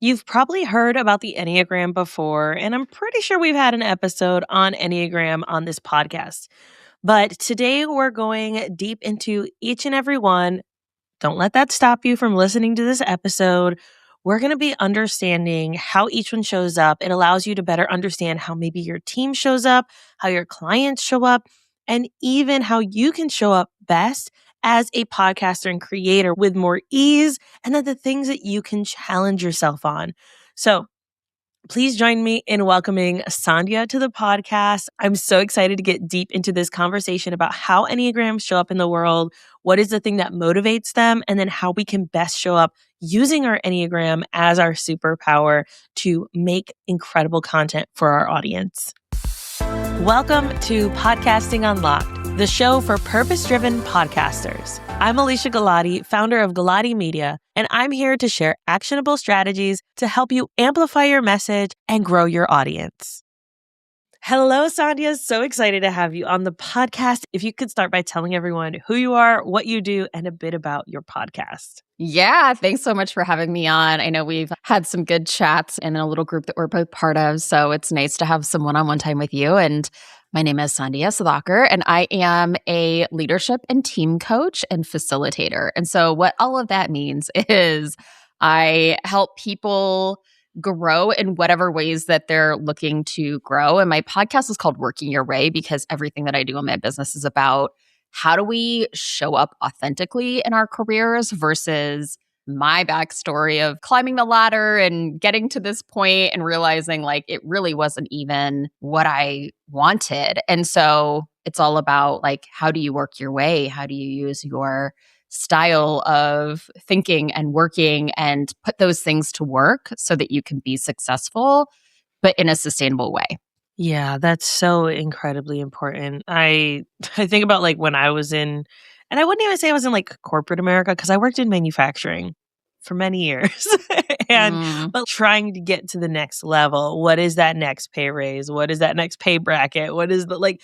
You've probably heard about the Enneagram before, and I'm pretty sure we've had an episode on Enneagram on this podcast. But today we're going deep into each and every one. Don't let that stop you from listening to this episode. We're going to be understanding how each one shows up. It allows you to better understand how maybe your team shows up, how your clients show up, and even how you can show up best as a podcaster and creator with more ease, and then the things that you can challenge yourself on. So please join me in welcoming Sandhya to the podcast. I'm so excited to get deep into this conversation about how Enneagrams show up in the world, what is the thing that motivates them, and then how we can best show up using our Enneagram as our superpower to make incredible content for our audience. Welcome to Podcasting Unlocked, the show for purpose-driven podcasters. I'm Alesia Galati, founder of Galati Media, and I'm here to share actionable strategies to help you amplify your message and grow your audience. Hello, Sandhya. So excited to have you on the podcast. If you could start by telling everyone who you are, what you do, and a bit about your podcast. Yeah, thanks so much for having me on. I know we've had some good chats in a little group that we're both part of, so it's nice to have some one-on-one time with you. And my name is Sandhya Sudhakar, and I am a leadership and team coach and facilitator. And so what all of that means is I help people grow in whatever ways that they're looking to grow. And my podcast is called Working Your Way because everything that I do in my business is about how do we show up authentically in our careers versus my backstory of climbing the ladder and getting to this point and realizing like it really wasn't even what I wanted. And so it's all about like, how do you work your way? How do you use your style of thinking and working and put those things to work so that you can be successful, but in a sustainable way? Yeah, that's so incredibly important. I think about like when I was in, and I wouldn't even say I was in like corporate America because I worked in manufacturing for many years but trying to get to the next level. What is that next pay raise? What is that next pay bracket? What is the like,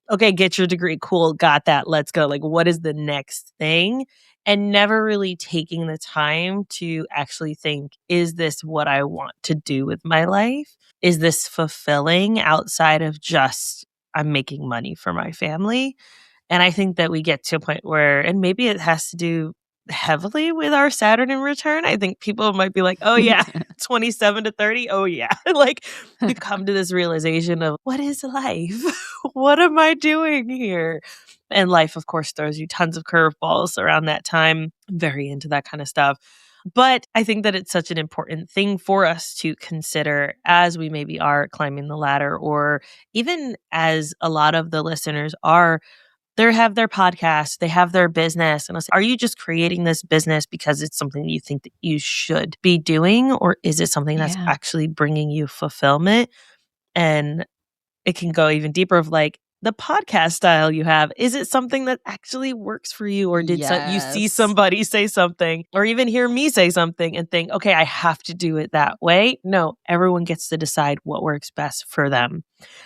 okay, get your degree. Cool. Got that. Let's go. Like, what is the next thing? And never really taking the time to actually think, is this what I want to do with my life? Is this fulfilling outside of just I'm making money for my family? And I think that we get to a point where, and maybe it has to do heavily with our Saturn in return. I think people might be like, oh yeah, 27 to 30. Oh yeah. Like you come to this realization of what is life? What am I doing here? And life, of course, throws you tons of curveballs around that time. I'm very into that kind of stuff. But I think that it's such an important thing for us to consider as we maybe are climbing the ladder, or even as a lot of the listeners are, they have their podcast, they have their business. And I say, are you just creating this business because it's something you think that you should be doing? Or is it something that's actually bringing you fulfillment? And it can go even deeper of like, the podcast style you have, is it something that actually works for you? Or did you see somebody say something or even hear me say something and think, okay, I have to do it that way? No, everyone gets to decide what works best for them.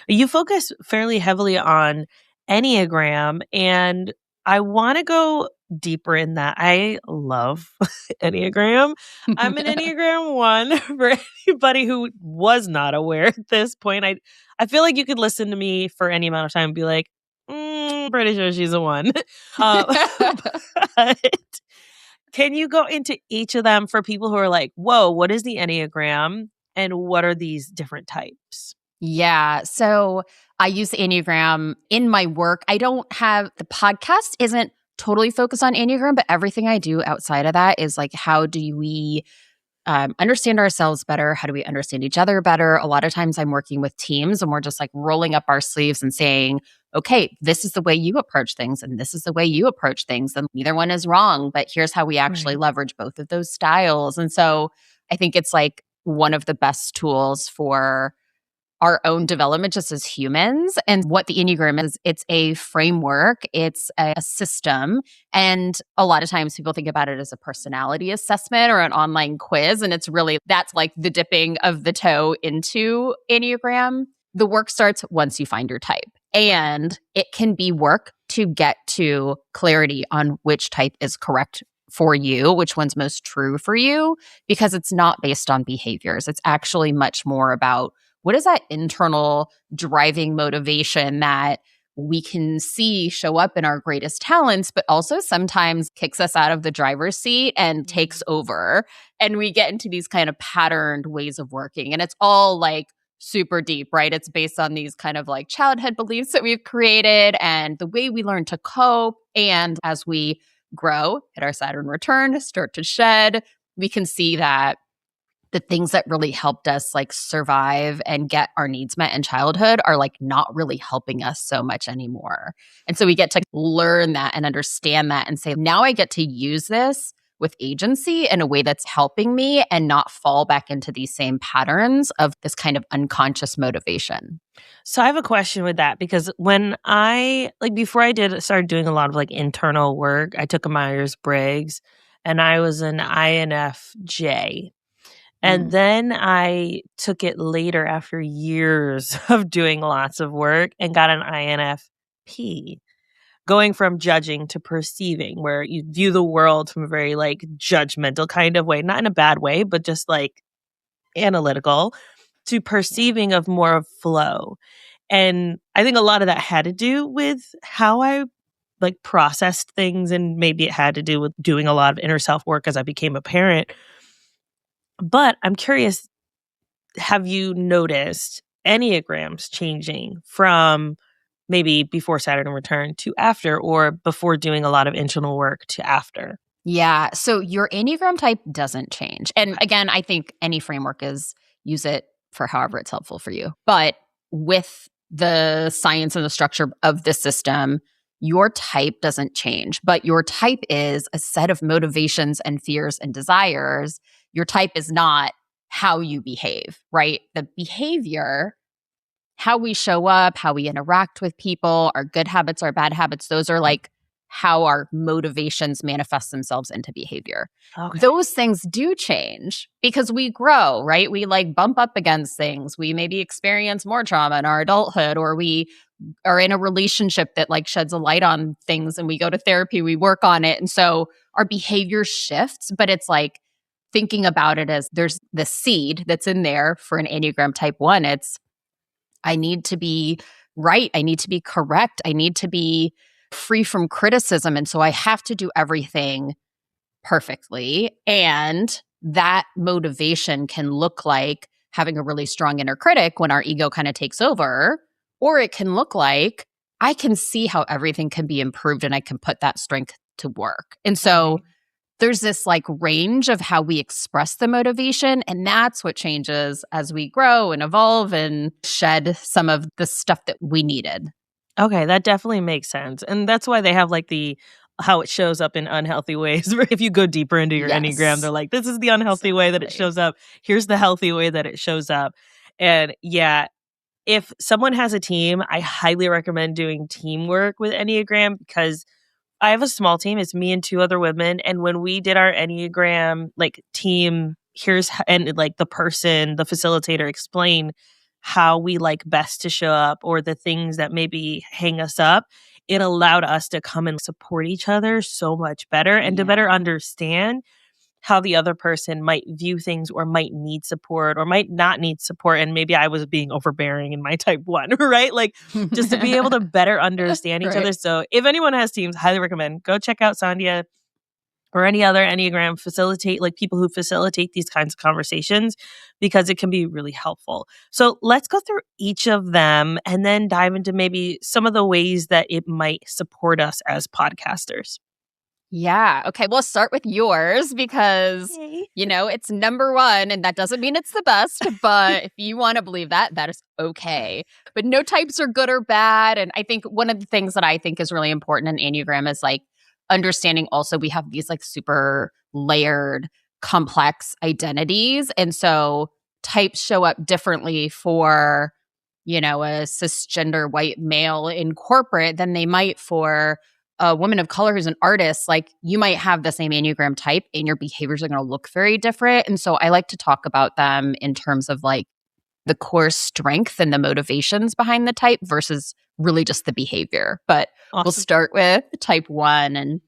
You focus fairly heavily on Enneagram, and I want to go deeper in that. I love Enneagram. I'm an Enneagram 1 for anybody who was not aware at this point. I feel like you could listen to me for any amount of time and be like, pretty sure she's a 1. But can you go into each of them for people who are like, whoa, what is the Enneagram and what are these different types? Yeah. So I use the Enneagram in my work. I don't have the podcast isn't totally focused on Enneagram, but everything I do outside of that is like, how do we understand ourselves better? How do we understand each other better? A lot of times I'm working with teams and we're just like rolling up our sleeves and saying, okay, this is the way you approach things and this is the way you approach things. And neither one is wrong, but here's how we actually leverage both of those styles. And so I think it's like one of the best tools for our own development just as humans. And what the Enneagram is, it's a framework, it's a system. And a lot of times people think about it as a personality assessment or an online quiz. And it's really, that's like the dipping of the toe into Enneagram. The work starts once you find your type. And it can be work to get to clarity on which type is correct for you, which one's most true for you, because it's not based on behaviors. It's actually much more about what is that internal driving motivation that we can see show up in our greatest talents, but also sometimes kicks us out of the driver's seat and takes over. And we get into these kind of patterned ways of working. And it's all like super deep, right? It's based on these kind of like childhood beliefs that we've created and the way we learn to cope. And as we grow, hit our Saturn return, start to shed, we can see that the things that really helped us like survive and get our needs met in childhood are like not really helping us so much anymore. And so we get to learn that and understand that and say, now I get to use this with agency in a way that's helping me and not fall back into these same patterns of this kind of unconscious motivation. So I have a question with that because when I like before I started doing a lot of like internal work, I took a Myers-Briggs and I was an INFJ. And then I took it later after years of doing lots of work and got an INFP, going from judging to perceiving, where you view the world from a very like judgmental kind of way, not in a bad way, but just like analytical, to perceiving of more of flow. And I think a lot of that had to do with how I like processed things, and maybe it had to do with doing a lot of inner self work as I became a parent. But I'm curious, have you noticed Enneagrams changing from maybe before Saturn return to after, or before doing a lot of internal work to after? Yeah. So your Enneagram type doesn't change. And again, I think any framework is use it for however it's helpful for you. But with the science and the structure of the system, your type doesn't change. But your type is a set of motivations and fears and desires. Your type is not how you behave, right? The behavior, how we show up, how we interact with people, our good habits, our bad habits, those are like how our motivations manifest themselves into behavior. Okay. Those things do change because we grow, right? We like bump up against things. We maybe experience more trauma in our adulthood, or we are in a relationship that like sheds a light on things and we go to therapy, we work on it. And so our behavior shifts, but it's like thinking about it as there's the seed that's in there for an Enneagram type 1. It's I need to be right. I need to be correct. I need to be free from criticism. And so I have to do everything perfectly. And that motivation can look like having a really strong inner critic when our ego kind of takes over, or it can look like I can see how everything can be improved and I can put that strength to work. And so there's this like range of how we express the motivation. And that's what changes as we grow and evolve and shed some of the stuff that we needed. Okay, that definitely makes sense. And that's why they have like how it shows up in unhealthy ways. Where if you go deeper into your Enneagram, they're like, this is the unhealthy way that it shows up. Here's the healthy way that it shows up. And yeah, if someone has a team, I highly recommend doing teamwork with Enneagram, because I have a small team. It's me and two other women. And when we did our Enneagram like team, and like the facilitator explain how we like best to show up, or the things that maybe hang us up, it allowed us to come and support each other so much better, and to better understand how the other person might view things, or might need support, or might not need support. And maybe I was being overbearing in my type 1, right? Like just to be able to better understand each other. So if anyone has teams, highly recommend go check out Sandhya or any other Enneagram people who facilitate these kinds of conversations, because it can be really helpful. So let's go through each of them and then dive into maybe some of the ways that it might support us as podcasters. Yeah. Okay. Well, start with yours because, it's number 1 and that doesn't mean it's the best. But if you want to believe that, that is okay. But no types are good or bad. And I think one of the things that I think is really important in Enneagram is like understanding also we have these like super layered, complex identities. And so types show up differently for, a cisgender white male in corporate than they might for a woman of color who's an artist. Like you might have the same Enneagram type and your behaviors are going to look very different. And so I like to talk about them in terms of like the core strength and the motivations behind the type versus really just the behavior. But Awesome. we'll start with type 1. And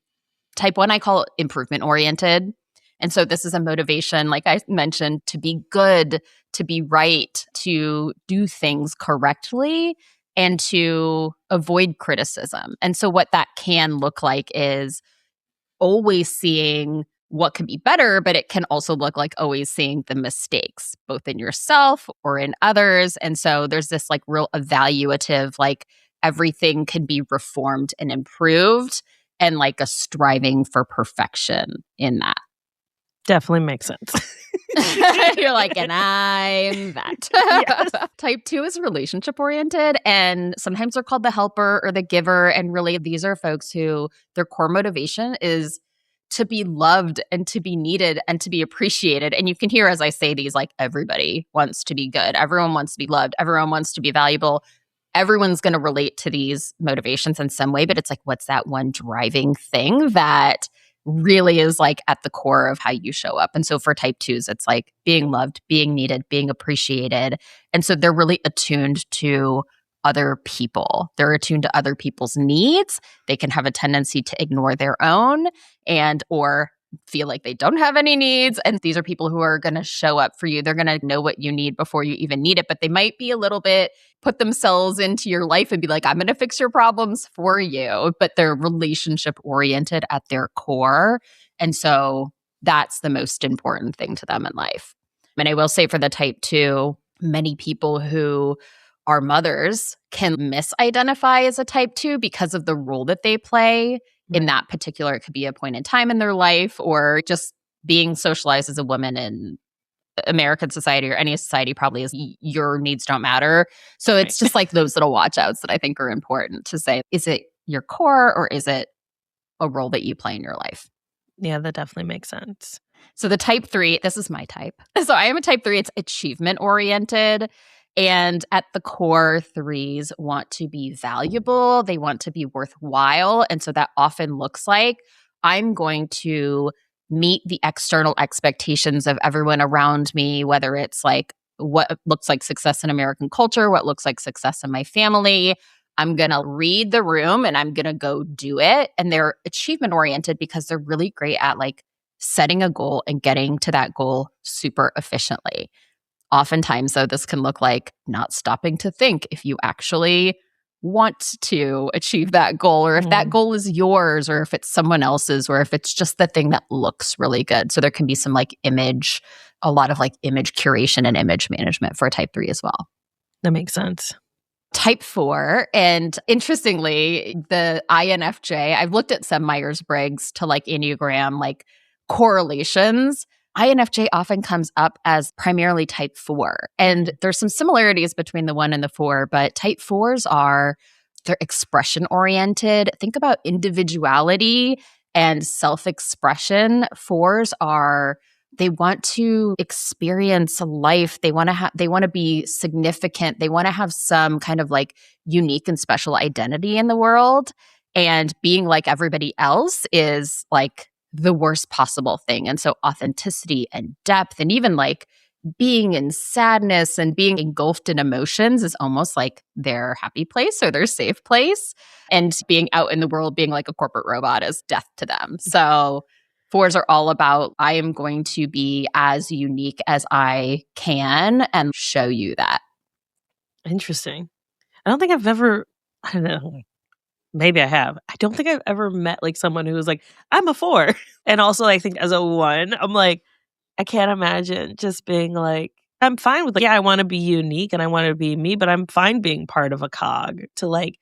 Type 1, I call it improvement oriented. And so this is a motivation, like I mentioned, to be good, to be right, to do things correctly, and to avoid criticism. And so what that can look like is always seeing what can be better, but it can also look like always seeing the mistakes, both in yourself or in others. And so there's this like real evaluative, like everything can be reformed and improved, and like a striving for perfection in that. Definitely makes sense. You're like, and I'm that. Yes. Type 2 is relationship oriented, and sometimes they're called the helper or the giver. And really, these are folks who their core motivation is to be loved and to be needed and to be appreciated. And you can hear as I say these, like everybody wants to be good. Everyone wants to be loved. Everyone wants to be valuable. Everyone's going to relate to these motivations in some way, but it's like, what's that one driving thing that really is like at the core of how you show up? And so for type 2s, it's like being loved, being needed, being appreciated. And so they're really attuned to other people. They're attuned to other people's needs. They can have a tendency to ignore their own and or feel like they don't have any needs. And these are people who are going to show up for you. They're going to know what you need before you even need it, but they might be a little bit put themselves into your life and be like, I'm going to fix your problems for you. But they're relationship oriented at their core. And so that's the most important thing to them in life. And I will say for the type 2, many people who are mothers can misidentify as a type 2 because of the role that they play in that particular, it could be a point in time in their life, or just being socialized as a woman in American society or any society probably is your needs don't matter. So it's just like those little watch outs that I think are important to say, is it your core or is it a role that you play in your life? Yeah, that definitely makes sense. So the type 3, this is my type. So I am a type 3. It's achievement oriented. And at the core, 3s want to be valuable. They want to be worthwhile. And so that often looks like I'm going to meet the external expectations of everyone around me, whether it's like what looks like success in American culture, what looks like success in my family. I'm going to read the room and I'm going to go do it. And they're achievement oriented because they're really great at like setting a goal and getting to that goal super efficiently. Oftentimes, though, this can look like not stopping to think if you actually want to achieve that goal, or if that goal is yours, or if it's someone else's, or if it's just the thing that looks really good. So there can be some like a lot of like image curation and image management for a type 3 as well. That makes sense. Type 4, and interestingly, the INFJ, I've looked at some Myers-Briggs to like Enneagram, like correlations. INFJ often comes up as primarily type 4. And there's some similarities between the 1 and the 4, but type 4s they're expression oriented. Think about individuality and self-expression. 4s they want to experience life. They want to be significant. They want to have some kind of like unique and special identity in the world. And being like everybody else is like the worst possible thing. And so authenticity and depth and even like being in sadness and being engulfed in emotions is almost like their happy place or their safe place. And being out in the world, being like a corporate robot is death to them. So 4s are all about, I am going to be as unique as I can and show you that. Interesting. I don't think I've ever, I don't know, maybe I have. I don't think I've ever met like someone who was like, I'm a 4. And also I think as a 1, I'm like, I can't imagine just being like, I'm fine with like, yeah, I want to be unique and I want to be me, but I'm fine being part of a cog to like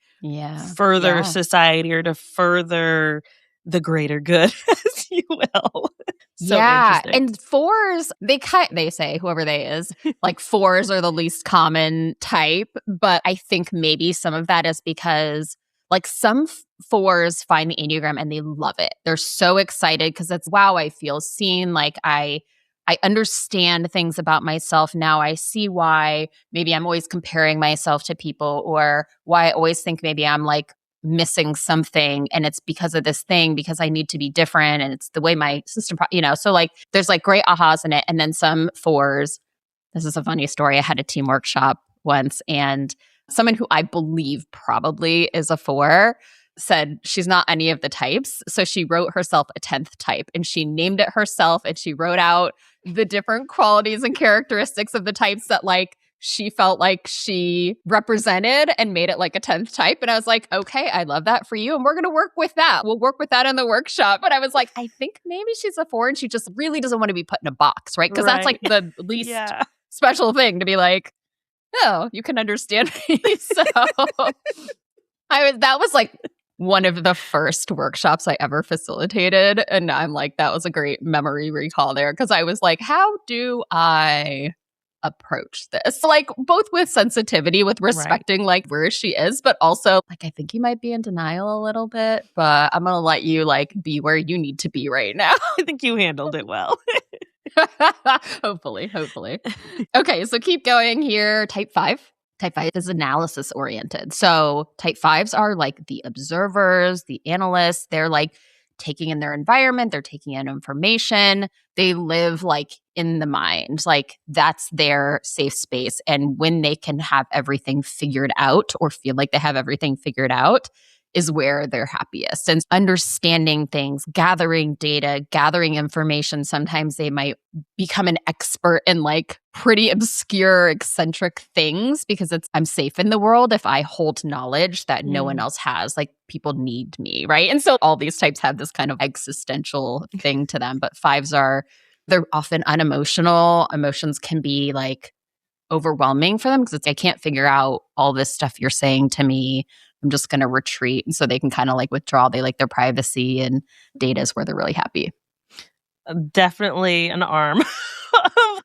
further society or to further the greater good, as you will. So interesting. And 4s, they say, whoever they is, like 4s are the least common type, but I think maybe some of that is because like some 4s find the Enneagram and they love it. They're so excited because it's, wow, I feel seen. Like I understand things about myself now. I see why maybe I'm always comparing myself to people, or why I always think maybe I'm like missing something and it's because of this thing, because I need to be different and it's the way my system, so like there's like great ahas in it. And then some 4s, this is a funny story. I had a team workshop once and someone who I believe probably is a 4 said she's not any of the types. So she wrote herself a 10th type and she named it herself and she wrote out the different qualities and characteristics of the types that like she felt like she represented and made it like a 10th type. And I was like, okay, I love that for you. And we're going to work with that. We'll work with that in the workshop. But I was like, I think maybe she's a 4 and she just really doesn't want to be put in a box, right? Because that's like the least special thing to be like, oh, you can understand me. So that was like one of the first workshops I ever facilitated. And I'm like, that was a great memory recall there. Cause I was like, how do I approach this? Like both with sensitivity, with respecting like where she is, but also like, I think you might be in denial a little bit, but I'm going to let you like be where you need to be right now. I think you handled it well. Hopefully. Okay, so keep going here. Type 5. Type 5 is analysis oriented. So type 5s are like the observers, the analysts. They're like taking in their environment. They're taking in information. They live like in the mind. Like that's their safe space. And when they can have everything figured out or feel like they have everything figured out is where they're happiest. And understanding things, gathering data, gathering information. Sometimes they might become an expert in like pretty obscure, eccentric things because I'm safe in the world if I hold knowledge that no one else has. Like people need me, right? And so all these types have this kind of existential thing to them. But 5s they're often unemotional. Emotions can be like overwhelming for them because I can't figure out all this stuff you're saying to me. I'm just going to retreat. And so they can kind of like withdraw. They like their privacy, and data is where they're really happy. Definitely an arm.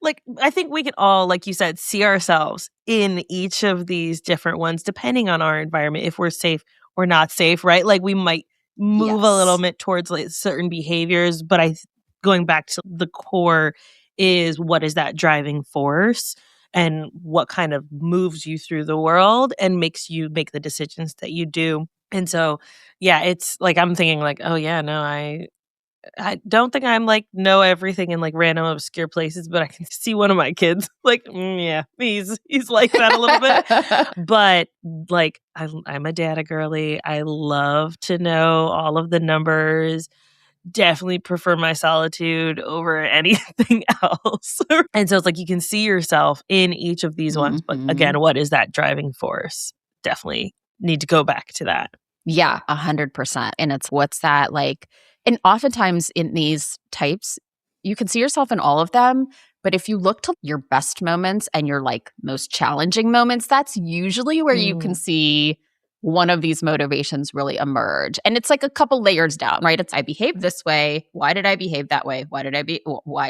Like, I think we can all, like you said, see ourselves in each of these different ones, depending on our environment, if we're safe or not safe, right? Like we might move a little bit towards like certain behaviors, but going back to the core is what is that driving force? And what kind of moves you through the world and makes you make the decisions that you do. And so, yeah, it's like I'm thinking like, oh yeah, no, I don't think I'm like know everything in like random obscure places, but I can see one of my kids like, yeah, he's like that a little bit. But like I'm a data girly. I love to know all of the numbers. Definitely prefer my solitude over anything else. And so it's like you can see yourself in each of these ones. But again, what is that driving force? Definitely need to go back to that. Yeah, 100%. And it's what's that like, and oftentimes in these types, you can see yourself in all of them. But if you look to your best moments and your like most challenging moments, that's usually where you can see one of these motivations really emerge. And it's like a couple layers down, right? It's I behaved this way. Why did I behave that way? Why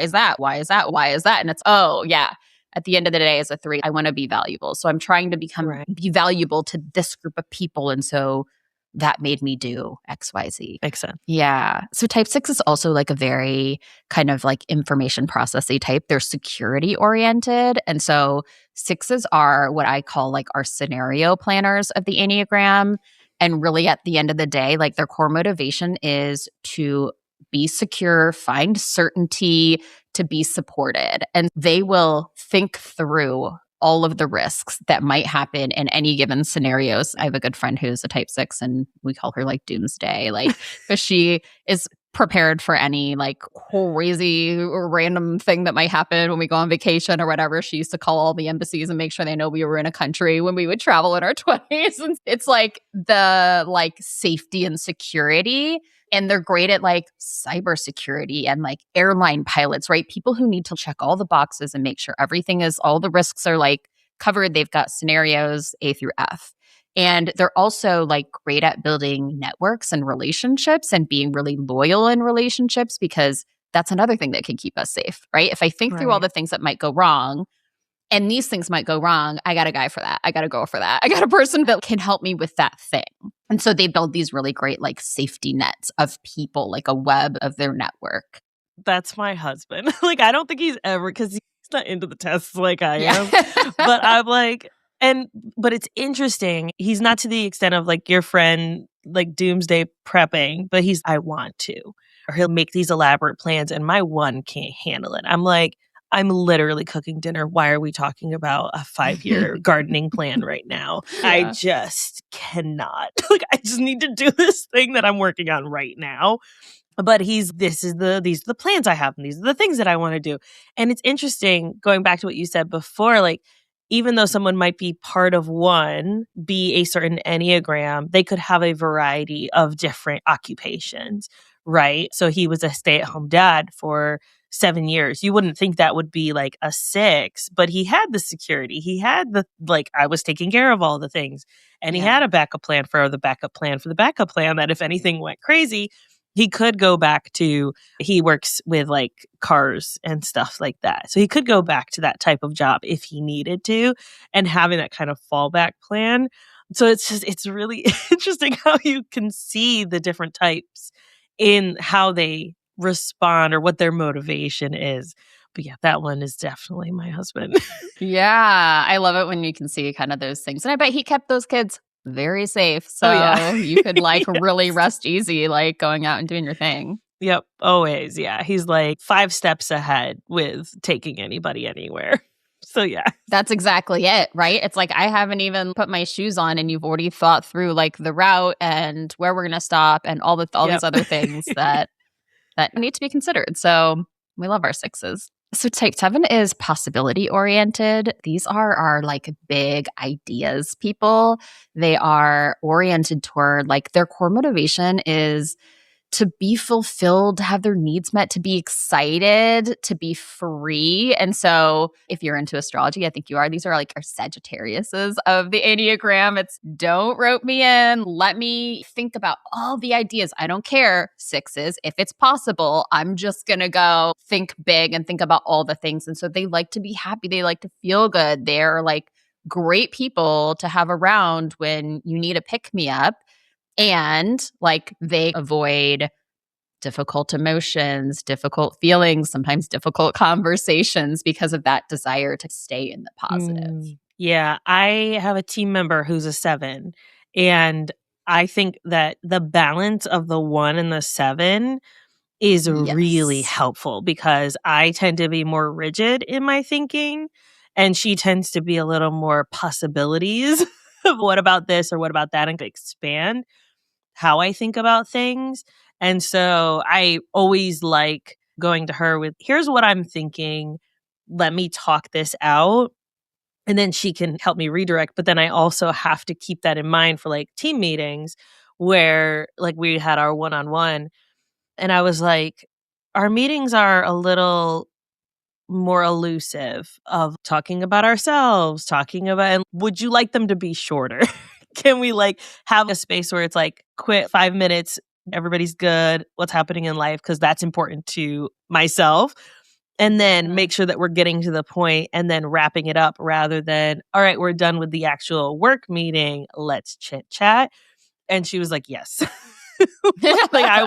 is that? Why is that? Why is that? And it's, oh yeah. At the end of the day, as a 3, I want to be valuable. So I'm trying to be valuable to this group of people. And so that made me do XYZ. Makes sense. Yeah. So type 6 is also like a very kind of like information processing type. They're security oriented. And so 6s are what I call like our scenario planners of the Enneagram. And really at the end of the day, like their core motivation is to be secure, find certainty, to be supported. And they will think through all of the risks that might happen in any given scenarios. I have a good friend who's a type 6 and we call her like doomsday, like because she is prepared for any like crazy or random thing that might happen when we go on vacation or whatever. She used to call all the embassies and make sure they know we were in a country when we would travel in our 20s. And it's like the like safety and security. And they're great at like cybersecurity and like airline pilots, right? People who need to check all the boxes and make sure all the risks are like covered. They've got scenarios A through F. And they're also like great at building networks and relationships and being really loyal in relationships because that's another thing that can keep us safe, right? If I think through all the things that might go wrong, and these things might go wrong, I got a guy for that. I got a girl for that. I got a person that can help me with that thing. And so they build these really great like safety nets of people, like a web of their network. That's my husband. Like, I don't think he's ever, because he's not into the tests like I am. But I'm like, but it's interesting. He's not to the extent of like your friend, like doomsday prepping, but I want to. Or he'll make these elaborate plans and my one can't handle it. I'm like, I'm literally cooking dinner. Why are we talking about a 5-year gardening plan right now? I Yeah. just cannot. Like, I just need to do this thing that I'm working on right now. But these are the plans I have and these are the things that I want to do. And it's interesting going back to what you said before, like, even though someone might be part of one, be a certain Enneagram, they could have a variety of different occupations, right? So he was a stay-at-home dad for 7 years. You wouldn't think that would be like a 6, but he had the security. He had the, like, I was taking care of all the things. And he Yeah. had a backup plan for the backup plan for the backup plan, that if anything went crazy, he could go back to, he works with like cars and stuff like that. So he could go back to that type of job if he needed to, and having that kind of fallback plan. So it's really interesting how you can see the different types in how they respond or what their motivation is. But yeah, that one is definitely my husband. Yeah. I love it when you can see kind of those things. And I bet he kept those kids very safe. Oh, yeah. So you could like really Yes. rest easy, like going out and doing your thing. Yep, always, yeah. He's like 5 steps ahead with taking anybody anywhere. So, yeah. That's exactly it, right? It's like I haven't even put my shoes on and you've already thought through like the route and where we're going to stop and all these Yep. other things that need to be considered. So, we love our 6s. So type 7 is possibility oriented. These are our like big ideas people. They are oriented toward like their core motivation is to be fulfilled, to have their needs met, to be excited, to be free. And so, if you're into astrology, I think you are. These are like our Sagittariuses of the Enneagram. It's don't rope me in. Let me think about all the ideas. I don't care, 6s. If it's possible, I'm just going to go think big and think about all the things. And so, they like to be happy. They like to feel good. They're like great people to have around when you need a pick me up. And like they avoid difficult emotions, difficult feelings, sometimes difficult conversations because of that desire to stay in the positive. Yeah, I have a team member who's a 7, and I think that the balance of the 1 and the 7 is really Yes. helpful, because I tend to be more rigid in my thinking, and she tends to be a little more possibilities of what about this or what about that, and expand how I think about things. And so I always like going to her with, here's what I'm thinking. Let me talk this out. And then she can help me redirect. But then I also have to keep that in mind for like team meetings where like we had our one on one. And I was like, our meetings are a little more elusive of talking about ourselves, talking about, and would you like them to be shorter? Can we like have a space where it's like quick 5 minutes, everybody's good, what's happening in life, because that's important to myself. And then Yeah. make sure that we're getting to the point and then wrapping it up, rather than, all right, we're done with the actual work meeting, let's chit chat. And she was like, yes. Like, I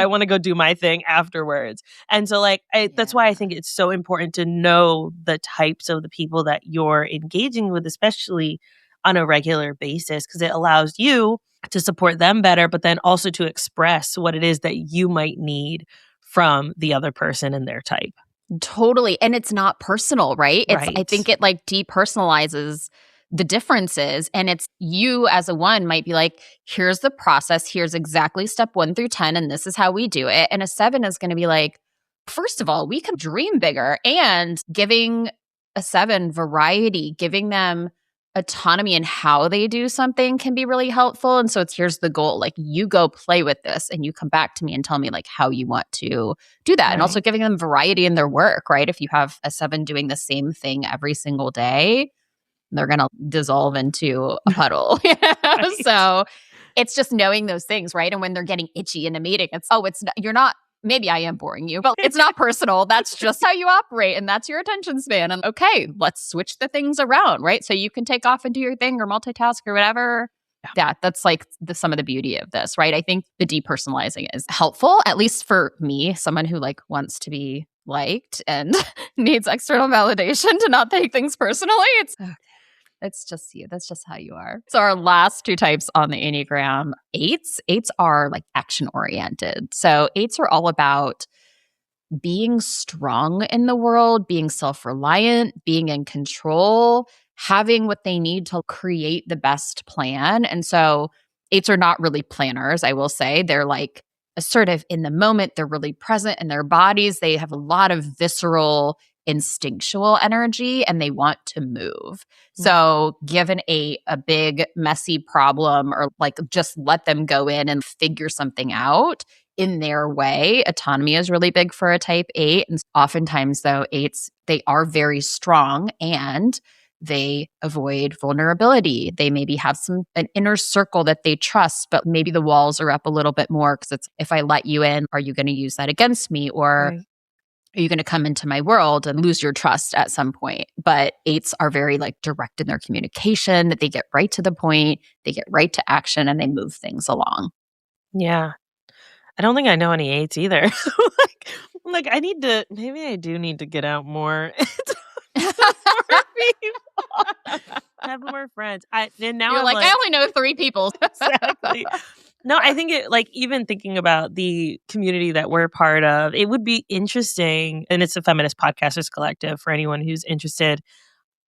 want to go do my thing afterwards. And so like that's why I Yeah. think it's so important to know the types of the people that you're engaging with, especially on a regular basis, because it allows you to support them better, but then also to express what it is that you might need from the other person and their type. Totally. And it's not personal, right? I Right. think it like depersonalizes the differences. And it's you as a 1 might be like, here's the process. Here's exactly step 1 through 10. And this is how we do it. And a 7 is going to be like, first of all, we can dream bigger, and giving a 7 variety, giving them autonomy in how they do something can be really helpful. And so it's here's the goal. Like you go play with this and you come back to me and tell me like how you want to do that. And also Right. giving them variety in their work, right? If you have a 7 doing the same thing every single day, they're going to dissolve into a puddle. Right. So it's just knowing those things, right? And when they're getting itchy in a meeting, it's not, you're not, maybe I am boring you, but it's not personal. That's just how you operate and that's your attention span. And okay, let's switch the things around, right? So you can take off and do your thing or multitask or whatever. Yeah, that's like some of the beauty of this, right? I think the depersonalizing is helpful, at least for me, someone who like wants to be liked and needs external validation to not take things personally. It's just you. That's just how you are. So our last 2 types on the Enneagram, 8s. 8s are like action oriented. So 8s are all about being strong in the world, being self-reliant, being in control, having what they need to create the best plan. And so eights are not really planners, I will say. They're like assertive in the moment. They're really present in their bodies. They have a lot of visceral, instinctual energy and they want to move. So give an eight a big, messy problem or like just let them go in and figure something out in their way. Autonomy is really big for a type eight. And oftentimes, though, eights, they are very strong and they avoid vulnerability. They maybe have an inner circle that they trust, but maybe the walls are up a little bit more because it's, if I let you in, are you going to use that against me? Or Right. are you going to come into my world and lose your trust at some point? But eights are very like direct in their communication, that they get right to the point, they get right to action, and they move things along. Yeah. I don't think I know any eights either. I need to maybe I do need to get out more and talk to more people. Have more friends. And now You're I'm like, I like only know 3 people. exactly. No, I think even thinking about the community that we're part of, it would be interesting, and it's a feminist podcasters collective for anyone who's interested.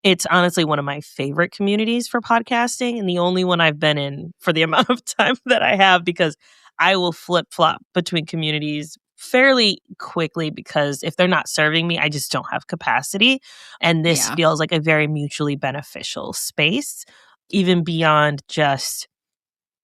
It's honestly one of my favorite communities for podcasting and the only one I've been in for the amount of time that I have because I will flip-flop between communities fairly quickly because if they're not serving me, I just don't have capacity. And this Yeah. feels like a very mutually beneficial space, even beyond just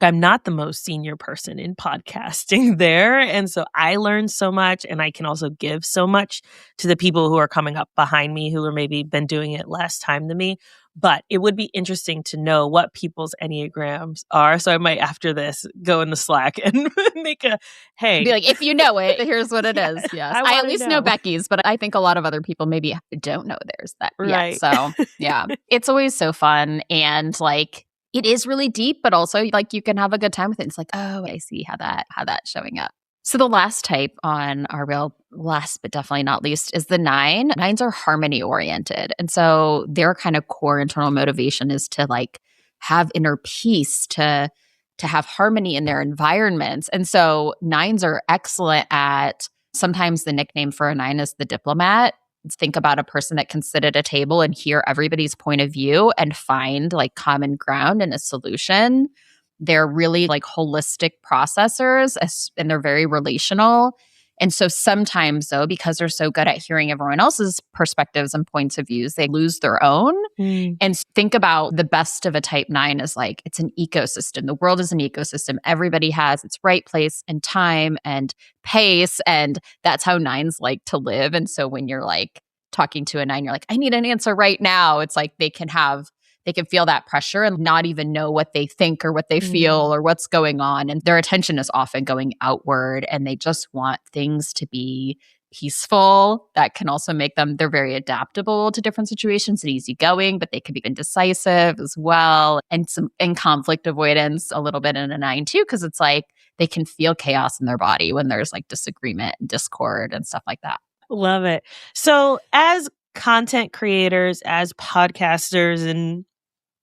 I'm not the most senior person in podcasting there. And so I learned so much and I can also give so much to the people who are coming up behind me who are maybe been doing it less time than me. But it would be interesting to know what people's Enneagrams are. So I might after this go in the Slack and make a Be hey. like, if you know it, here's what it Yeah, is. Yes. I I at want to least know know. Becky's, but I think a lot of other people maybe don't know theirs that yet. Right. So yeah, it's always so fun. And like, it is really deep, but also like you can have a good time with it. It's like, oh, I see how that's showing up. So the last type on our real last, but definitely not least, is the nine. Nines are harmony oriented. And so their kind of core internal motivation is to like have inner peace, to have harmony in their environments. And so nines are excellent at, sometimes the nickname for a nine is the diplomat. Think about a person that can sit at a table and hear everybody's point of view and find like common ground and a solution. They're really like holistic processors and they're very relational. And so sometimes, though, because they're so good at hearing everyone else's perspectives and points of views, they lose their own. Mm. And think about the best of a type nine as like it's an ecosystem. The world is an ecosystem. Everybody has its right place and time and pace. And that's how nines like to live. And so when you're like talking to a nine, you're like, I need an answer right now. It's like they can feel that pressure and not even know what they think or what they feel or what's going on. And their attention is often going outward and they just want things to be peaceful. That can also make them, they're very adaptable to different situations and easygoing, but they can be indecisive as well. And conflict avoidance a little bit in a nine too, because it's like they can feel chaos in their body when there's like disagreement and discord and stuff like that. Love it. So as content creators, as podcasters, and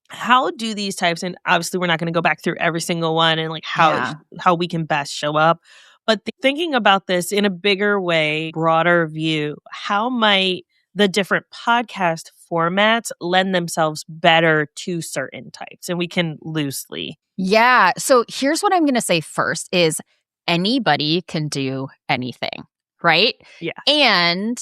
how do these types, and obviously we're not going to go back through every single one and like Yeah. how we can best show up, but thinking about this in a bigger way, broader view, how might the different podcast formats lend themselves better to certain types? And we can loosely. Yeah. So here's what I'm going to say first is anybody can do anything, right? Yeah. And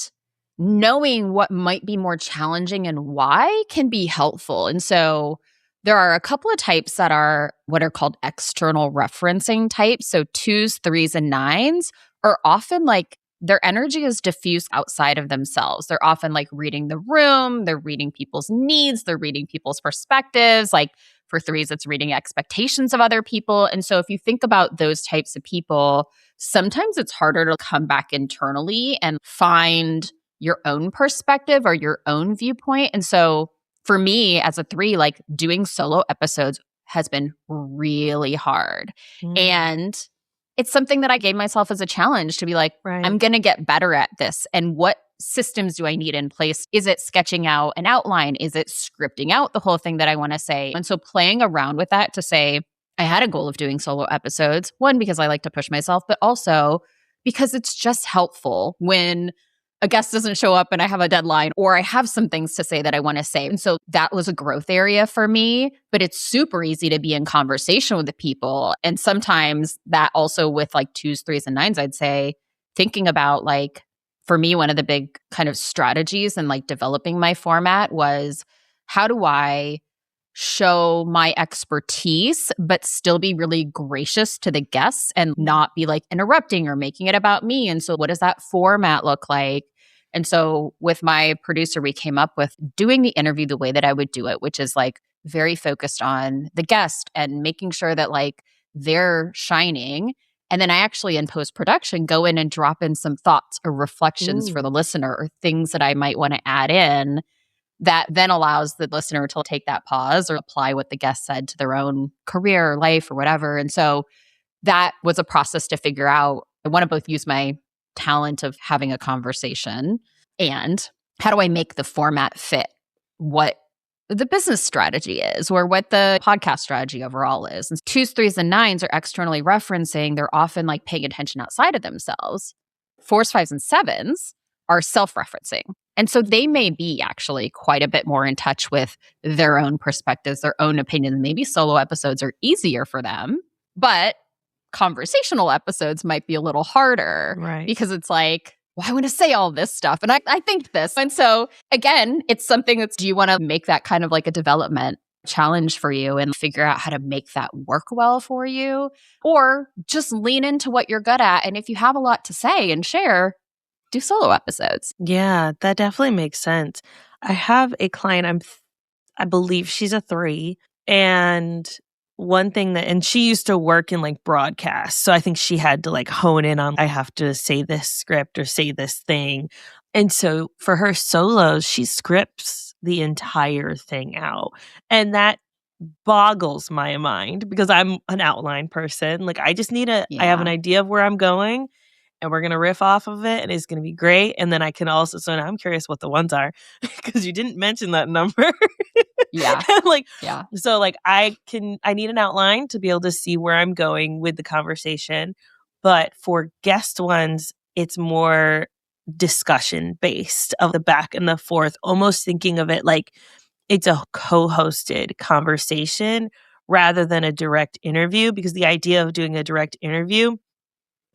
knowing what might be more challenging and why can be helpful. And so there are a couple of types that are what are called external referencing types. So twos, threes, and nines are often like their energy is diffuse outside of themselves. They're often like reading the room, they're reading people's needs, they're reading people's perspectives. Like for threes, it's reading expectations of other people. And so if you think about those types of people, sometimes it's harder to come back internally and find your own perspective or your own viewpoint. And so for me as a three, like doing solo episodes has been really hard. And it's something that I gave myself as a challenge to be like, Right. I'm going to get better at this. And what systems do I need in place? Is it sketching out an outline? Is it scripting out the whole thing that I want to say? And so playing around with that to say, I had a goal of doing solo episodes, one, because I like to push myself, but also because it's just helpful when a guest doesn't show up and I have a deadline or I have some things to say that I want to say. And so that was a growth area for me, but it's super easy to be in conversation with the people. And sometimes that also with like 2s, 3s, and 9s, I'd say thinking about like, for me, one of the big kind of strategies in like developing my format was how do I show my expertise, but still be really gracious to the guests and not be like interrupting or making it about me. And so what does that format look like? And so with my producer, we came up with doing the interview the way that I would do it, which is like very focused on the guest and making sure that like they're shining. And then I actually in post-production go in and drop in some thoughts or reflections for the listener or things that I might want to add in that then allows the listener to take that pause or apply what the guest said to their own career or life or whatever. And so that was a process to figure out. I want to both use my talent of having a conversation and how do I make the format fit what the business strategy is or what the podcast strategy overall is. And 2s, 3s, and 9s are externally referencing. They're often like paying attention outside of themselves. 4s, 5s, and 7s are self-referencing. And so they may be actually quite a bit more in touch with their own perspectives, their own opinions. Maybe solo episodes are easier for them, but conversational episodes might be a little harder because it's like, well, I want to say all this stuff. And I think this. And so again, it's something that's, do you want to make that kind of like a development challenge for you and figure out how to make that work well for you? Or just lean into what you're good at. And if you have a lot to say and share, do solo episodes. Yeah, that definitely makes sense. I have a client, I believe she's a 3. And one thing and she used to work in like broadcast. So I think she had to like hone in on, I have to say this script or say this thing. And so for her solos, she scripts the entire thing out. And that boggles my mind because I'm an outline person. Like I just need I have an idea of where I'm going. And we're going to riff off of it and it's going to be great. And then I can also, so now I'm curious what the ones are because you didn't mention that number. So like I need an outline to be able to see where I'm going with the conversation. But for guest ones, it's more discussion based of the back and the forth, almost thinking of it like it's a co-hosted conversation rather than a direct interview, because the idea of doing a direct interview,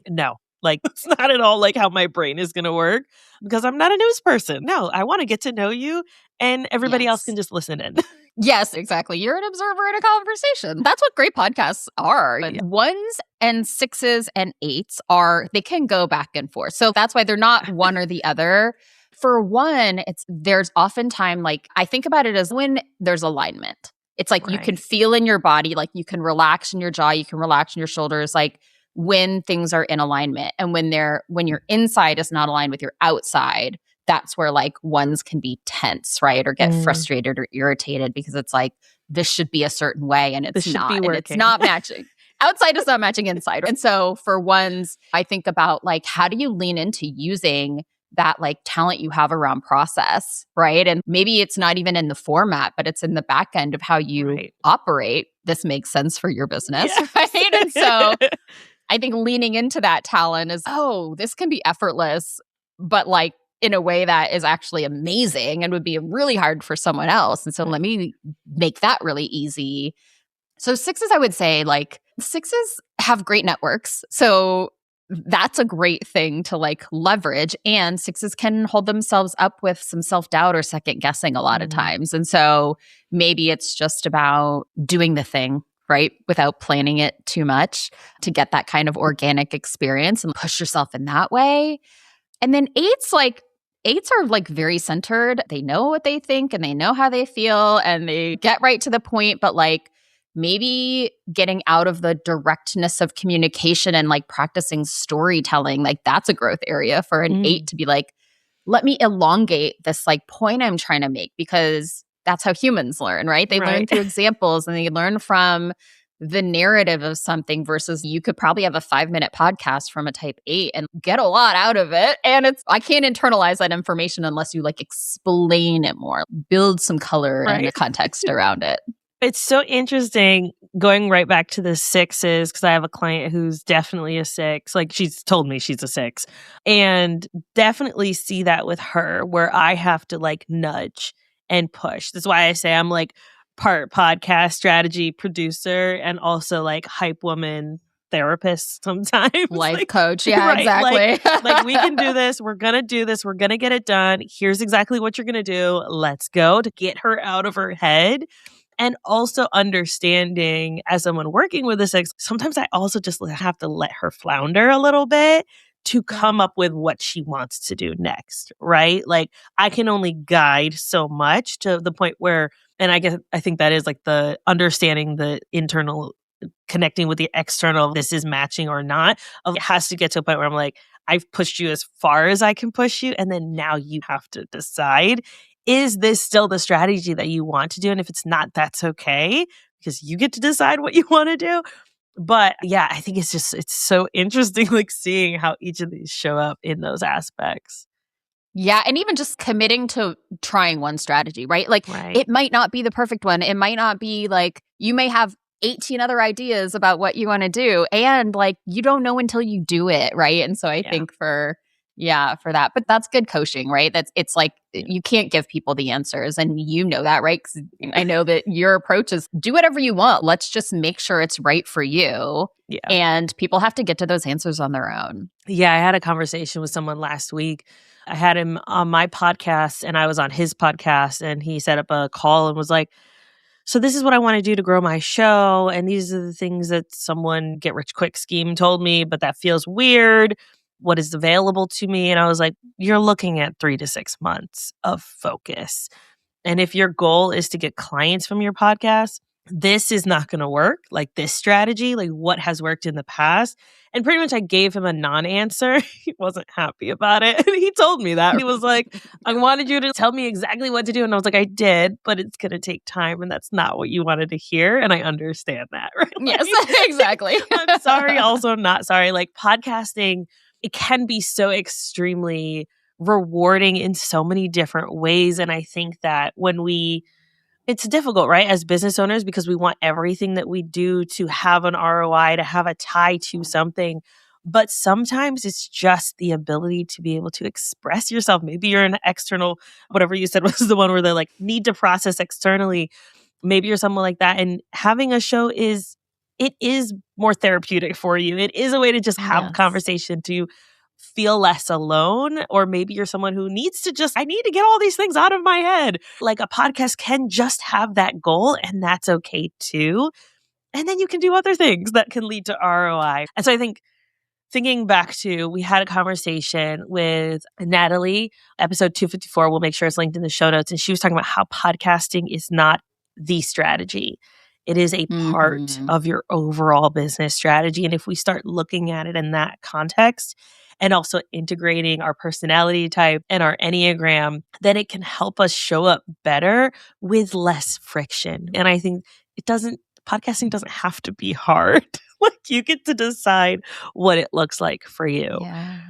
no. Like, it's not at all like how my brain is going to work because I'm not a news person. No, I want to get to know you and everybody else can just listen in. Yes, exactly. You're an observer in a conversation. That's what great podcasts are. Yeah. 1s and 6s and 8s they can go back and forth. So that's why they're not one or the other. For 1, there's oftentimes like, I think about it as when there's alignment. It's like you can feel in your body, like you can relax in your jaw, you can relax in your shoulders, like when things are in alignment. And when your inside is not aligned with your outside, that's where like 1s can be tense, right? Or get frustrated or irritated because it's like, this should be a certain way and it's not. And it's not matching. Outside is not matching inside. And so for 1s, I think about like, how do you lean into using that like talent you have around process, right? And maybe it's not even in the format, but it's in the back end of how you operate. This makes sense for your business, right? And so I think leaning into that talent is, this can be effortless, but like in a way that is actually amazing and would be really hard for someone else. And so let me make that really easy. So 6s, I would say like 6s have great networks. So that's a great thing to like leverage. And 6s can hold themselves up with some self-doubt or second guessing a lot of times. And so maybe it's just about doing the thing, right? Without planning it too much to get that kind of organic experience and push yourself in that way. And then 8s are like very centered. They know what they think and they know how they feel and they get right to the point, but like maybe getting out of the directness of communication and like practicing storytelling, like that's a growth area for an 8 to be like, let me elongate this like point I'm trying to make, because that's how humans learn, right? They learn through examples and they learn from the narrative of something versus you could probably have a 5-minute podcast from a type 8 and get a lot out of it. And I can't internalize that information unless you like explain it more, build some color and context around it. It's so interesting going right back to the sixes, because I have a client who's definitely a six. Like, she's told me she's a six, and definitely see that with her where I have to like nudge and push. That's why I say I'm like part podcast strategy producer and also like hype woman therapist sometimes. Life Like, coach. Yeah, right. exactly. Like we can do this. We're going to do this. We're going to get it done. Here's exactly what you're going to do. Let's go, to get her out of her head. And also understanding, as someone working with a six, sometimes I also just have to let her flounder a little bit to come up with what she wants to do next, right? Like, I can only guide so much to the point where, and I think that is like the understanding the internal, connecting with the external, this is matching or not. It has to get to a point where I'm like, I've pushed you as far as I can push you. And then now you have to decide, is this still the strategy that you want to do? And if it's not, that's okay, because you get to decide what you want to do. But yeah, I think it's so interesting, like seeing how each of these show up in those aspects. Yeah. And even just committing to trying one strategy, right? Like, Right. it might not be the perfect one. It might not be like, you may have 18 other ideas about what you want to do. And like, you don't know until you do it. Right. And so I think for that, but that's good coaching, right? It's like, you can't give people the answers, and you know that, right? 'Cause I know that your approach is do whatever you want. Let's just make sure it's right for you. Yeah. And people have to get to those answers on their own. Yeah. I had a conversation with someone last week. I had him on my podcast and I was on his podcast, and he set up a call and was like, so this is what I want to do to grow my show. And these are the things that someone get rich quick scheme told me, but that feels weird. What is available to me? And I was like, you're looking at 3 to 6 months of focus. And if your goal is to get clients from your podcast, this is not going to work. Like, this strategy, like what has worked in the past. And pretty much I gave him a non-answer. He wasn't happy about it. And he told me that. He was like, I wanted you to tell me exactly what to do. And I was like, I did, but it's going to take time. And that's not what you wanted to hear. And I understand that, right? Yes, exactly. I'm sorry, also not sorry. Like, podcasting, it can be so extremely rewarding in so many different ways. And I think that it's difficult, right, as business owners, because we want everything that we do to have an ROI, to have a tie to something. But sometimes it's just the ability to be able to express yourself. Maybe you're an external, whatever you said was the one where they like need to process externally. Maybe you're someone like that. And having a show is more therapeutic for you. It is a way to just have a conversation, to feel less alone. Or maybe you're someone who needs to I need to get all these things out of my head. Like, a podcast can just have that goal, and that's okay too. And then you can do other things that can lead to ROI. And so I think, thinking back to, we had a conversation with Natalie, episode 254. We'll make sure it's linked in the show notes. And she was talking about how podcasting is not the strategy. It is a part of your overall business strategy. And if we start looking at it in that context, and also integrating our personality type and our Enneagram, then it can help us show up better with less friction. And I think podcasting doesn't have to be hard. Like, you get to decide what it looks like for you.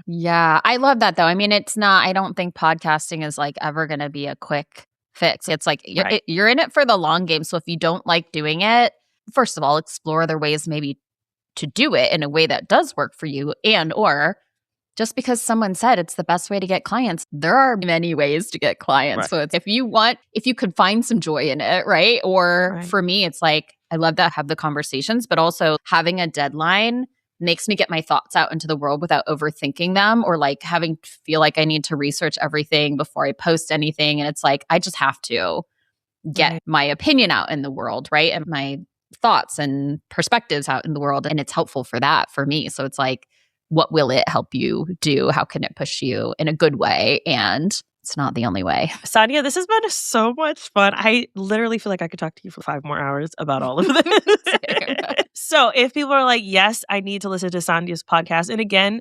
Yeah. I love that, though. I mean, I don't think podcasting is like ever going to be a quick fix. It's like you're in it for the long game. So if you don't like doing it, first of all, explore other ways maybe to do it in a way that does work for you, or just because someone said it's the best way to get clients, there are many ways to get clients. Right. So it's, if you could find some joy in it, right? Or for me, it's like, I love to have the conversations, but also having a deadline makes me get my thoughts out into the world without overthinking them, or like having to feel like I need to research everything before I post anything. And it's like, I just have to get my opinion out in the world, right? And my thoughts and perspectives out in the world. And it's helpful for that for me. So it's like, what will it help you do? How can it push you in a good way? And it's not the only way. Sandhya, this has been so much fun. I literally feel like I could talk to you for 5 more hours about all of this. So if people are like, yes, I need to listen to Sandhya's podcast. And again,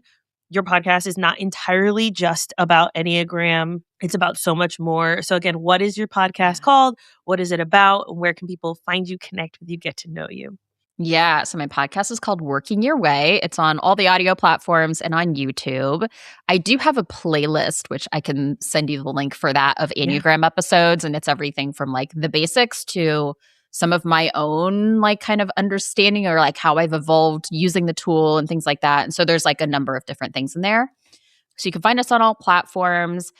your podcast is not entirely just about Enneagram. It's about so much more. So again, what is your podcast called? What is it about? Where can people find you, connect with you, get to know you? Yeah. So my podcast is called Working Your Way. It's on all the audio platforms and on YouTube. I do have a playlist, which I can send you the link for that, of Enneagram episodes. And it's everything from like the basics to some of my own like kind of understanding or like how I've evolved using the tool and things like that. And so there's like a number of different things in there. So you can find us on all platforms.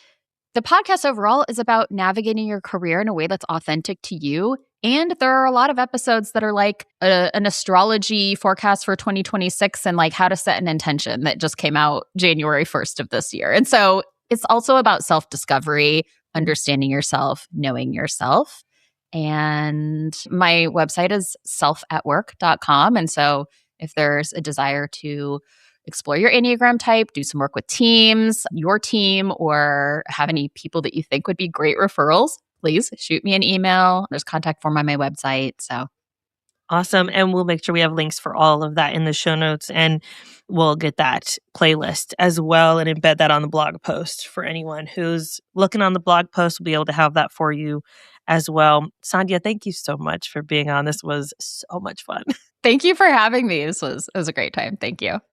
The podcast overall is about navigating your career in a way that's authentic to you. And there are a lot of episodes that are like an astrology forecast for 2026 and like how to set an intention that just came out January 1st of this year. And so it's also about self-discovery, understanding yourself, knowing yourself. And my website is selfatwork.com. And so if there's a desire to explore your Enneagram type, do some work with teams, your team, or have any people that you think would be great referrals, please shoot me an email. There's a contact form on my website. So Awesome. And we'll make sure we have links for all of that in the show notes, and we'll get that playlist as well and embed that on the blog post for anyone who's looking on the blog post. We'll be able to have that for you as well. Sandhya, thank you so much for being on. This was so much fun. thank you for having me. It was a great time. Thank you.